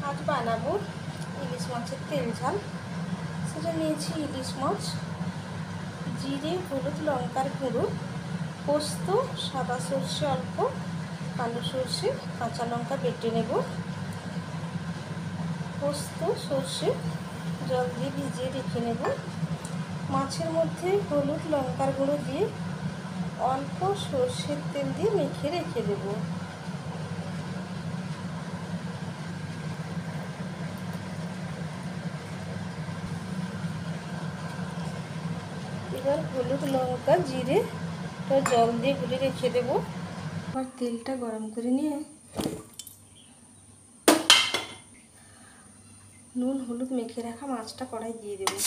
আজ বানাবো ইলিশ মাছের তেল ঝাল। সেটা নিয়েছি ইলিশ মাছ, জিরে, হলুদ, লঙ্কার গুঁড়ো, পোস্ত, সাদা সর্ষে অল্প, কালো সর্ষে, কাঁচা লঙ্কা বেটে নেব। পোস্ত সর্ষে জল দিয়ে ভিজিয়ে রেখে নেব। মাছের মধ্যে হলুদ, লঙ্কার গুঁড়ো দিয়ে অল্প সর্ষের তেল দিয়ে মেখে রেখে দেবো। এবার হলুদ, লঙ্কা, জিরে তো জল দিয়ে গুলে রেখে দেবো। এবার তেলটা গরম করে নিয়ে নুন হলুদ মেখে রাখা মাছটা কড়াই দিয়ে দেবো।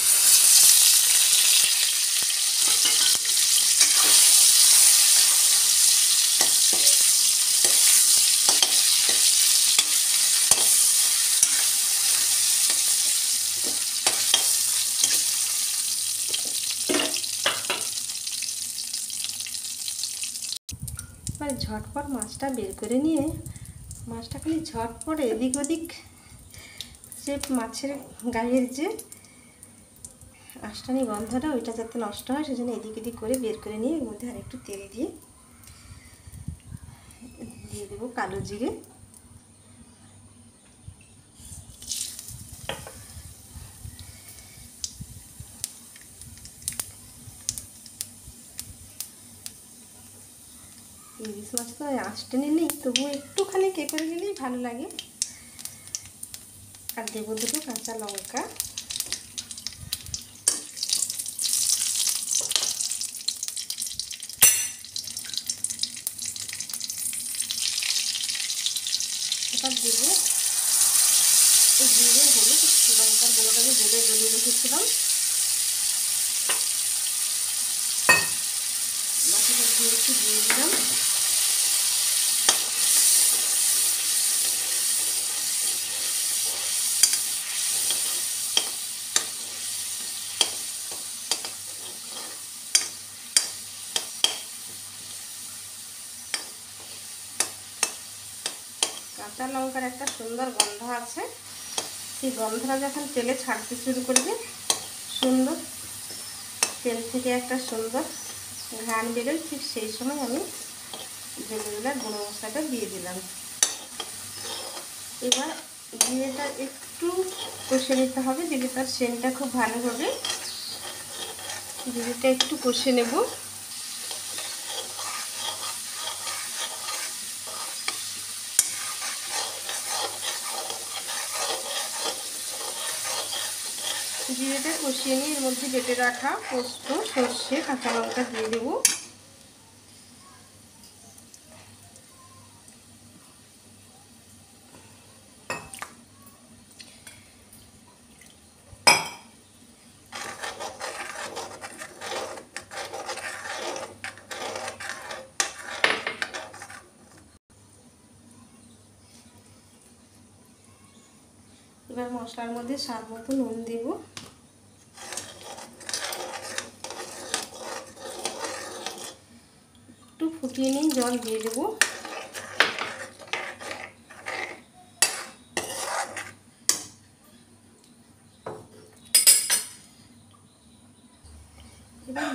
এবার ঝটপট মাছটা বের করে নিয়ে মাছটা খালি ঝটপট এদিক ওদিক যে মাছের গায়ের যে আষ্টানি গন্ধটা ওইটা যাতে নষ্ট হয় সেজন্য এদিক এদিক করে বের করে নিয়ে এর মধ্যে আরেকটু তেল দিয়ে দেবো কালো জিরে, ইলিশ মাছ তো আঁশটেনে নেই, তবুও একটুখানি কে করে দিলেই ভালো লাগে। আর দেবো দুটো কাঁচা লঙ্কা, এবার দেবো জিরে, হলুদ, লঙ্কার গুঁড়োটাকে গলিয়ে রেখেছিলাম, বাকিটা দিয়ে একটু দিয়ে দিলাম। কাঁচা লঙ্কার একটা সুন্দর গন্ধ আছে, সেই গন্ধটা যখন তেলে ছাড়তে শুরু করবে সুন্দর তেল থেকে একটা সুন্দর ঘ্রাণ বেরোয়, ঠিক সেই সময় আমি জলগুলার গুঁড়ো মশলাটা দিয়ে দিলাম। এবার জিরেটা একটু কষে নিতে হবে, দিলে তার সেন্টটা খুব ভালো হবে। জিরেটা একটু কষে নেব। জিরেটা কষিয়ে নিয়ে এর মধ্যে বেটে রাখা পোস্ত, সর্ষে, কাঁচা লঙ্কা দিয়ে দেবো। এবার মশলার মধ্যে স্বাদ মতো নুন দেব, একটু ফুটিয়ে নিয়ে জল দিয়ে দেবো। এবার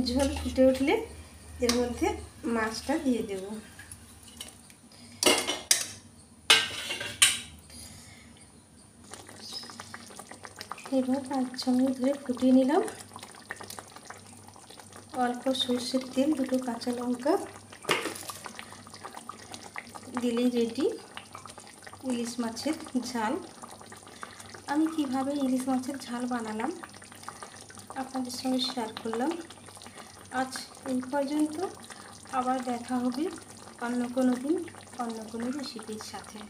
ঝোল ফুটে উঠলে এর মধ্যে মাছটা দিয়ে দেব। এবার 5-6 মিনিট ধরে ফুটিয়ে নিলাম। অল্প সর্ষের তেল, দুটো কাঁচা লঙ্কা দিলেই রেডি ইলিশ মাছের ঝাল। আমি কিভাবে ইলিশ মাছের ঝাল বানালাম আপনাদের সঙ্গে শেয়ার করলাম। আজ এই পর্যন্ত, আবার দেখা হবে অন্য কোনো দিন অন্য কোনো রেসিপির সাথে।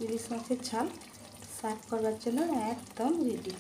ইলিশ মাছের ঝাল সার্ভ করার জন্য একদম রেডি।